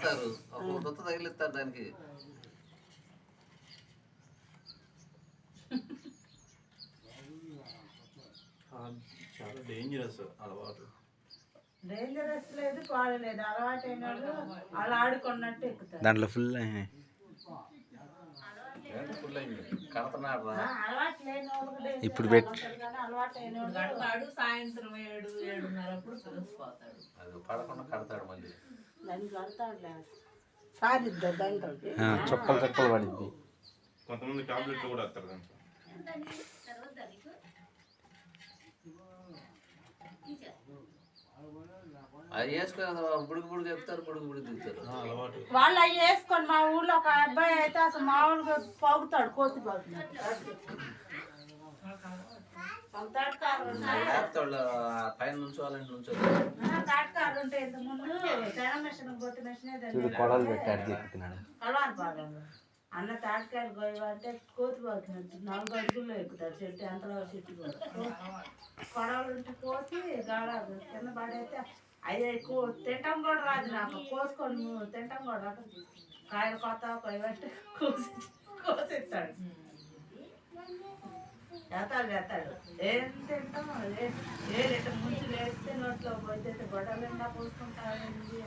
తగిలిస్తారు, ఒక దొత్త తగిలిస్తారు దానికి. చాలా డేంజరస్ అలవాటు. డేంజరస్ లేదు, పాడలేదు. అలవాటు అయినాడు అలా ఆడుకున్నట్టు ఎక్కుతాడు. దాంట్లో ఫుల్ అయినాయి. ఇప్పుడు అలవాటు అయినాడు సాయంత్రం 7-7:30 అప్పుడు కలిసిపోతాడు. అది పడకుండా కడతాడు మళ్ళీ. దాన్ని కడతాడు సారిద్దా దాంట్లోకి చొక్కలు చొక్కలు పడిద్ది. కొంతమంది టాబ్లెట్లు కూడా వస్తారు దాంట్లో. అది వేసుకొని బుడుగు బుడుగు ఎక్కుతారు, బుడుగు బుడుగు దిగుతారు. వాళ్ళు అవి వేసుకొని మా ఊళ్ళో ఒక అబ్బాయి అయితే అసలు మామూలుగా పోగుతాడు, కోతి పోతున్నాడు. పైన నుంచోవాలంటే నుంచో తాటకారు ఉంటే ఇంత ముందు తెర మిషన్ గొట్టు మిషన్ కొడలు పెట్టాడు ఎక్కుతున్నాడు. కలవారి పాలెంలో అన్న తాటకాయలు గోయమంటే కోతి పోతున్నట్టు 4 అడుగుల్లో ఎక్కుతాడు చెట్టు, అంతలో చెట్టు కొడవలు ఉంటే కోసి గాడ కింద పడైతే అది ఎక్కువ తింటాం కూడా రాదు నాకు, కోసుకొని తింటాం కూడా కాయలు కొత్త కొయ్యబట్టి కోసిస్తాడు. చేస్తాడు ఏం తింటాం ఏ లీట ముందు లేస్తే నోట్లో పోతే గొడవ నిండా పోసుకుంటాడండి.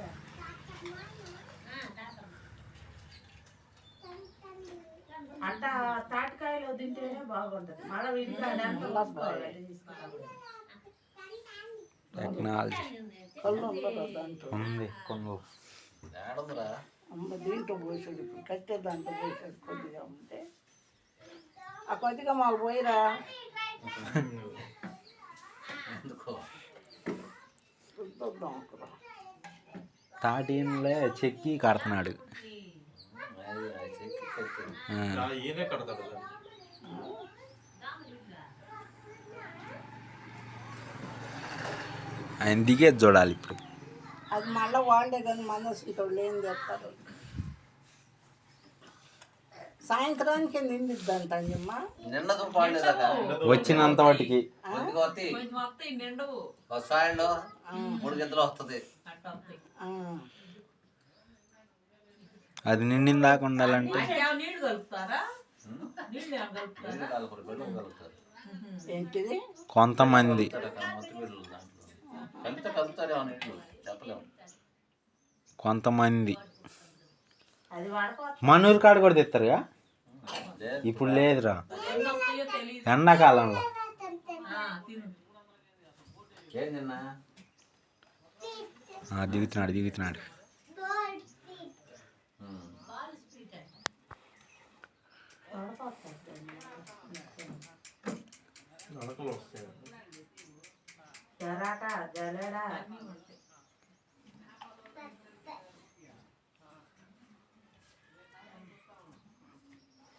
అంట తాటికాయలు తింటేనే బాగుంటది. మళ్ళీ వీటికి అదంతా టెక్నాలజీ ఉంది దీంట్లో పోసాడు. ఇప్పుడు కట్టే దాంట్లో పోసాడు. కొద్దిగా ఉంటే ఆ కొద్దిగా మాకు పోయిరా తాటిన్లే చెక్కి కడుతున్నాడు. ఆయన దిగేది చూడాలి ఇప్పుడు. అది మళ్ళీ వాడే కానీ మనసుతో ఏం చేస్తారు. సాయంత్రానికి నిండిద్దంట అమ్మా, వచ్చినంత వాటికి 3 గంటలు వస్తుంది. అది నిండిన దాకా ఉండాలంటే ఏంటిది కొంతమంది మనూరు కాడ కూడా తెస్తారుగా. ఇప్పుడు లేదురా ఎండాకాలంలో. దిగుతున్నాడు.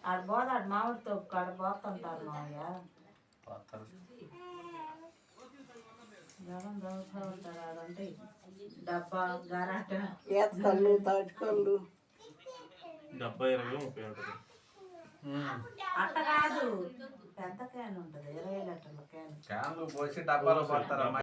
ఆడ పోదాడు మామిడి తోపు కాడ పోతుంటారు మామయ్య. జనం చదువుతూ ఉంటారు. ఆడంటే డబ్బా గరాట ఏతకళ్ళు తాటికళ్ళు అట్ట కాదు, పెద్ద క్యాన్ ఉంటుంది 20 లీటర్ల క్యాన్. పోసి డబ్బాలో పడతారు.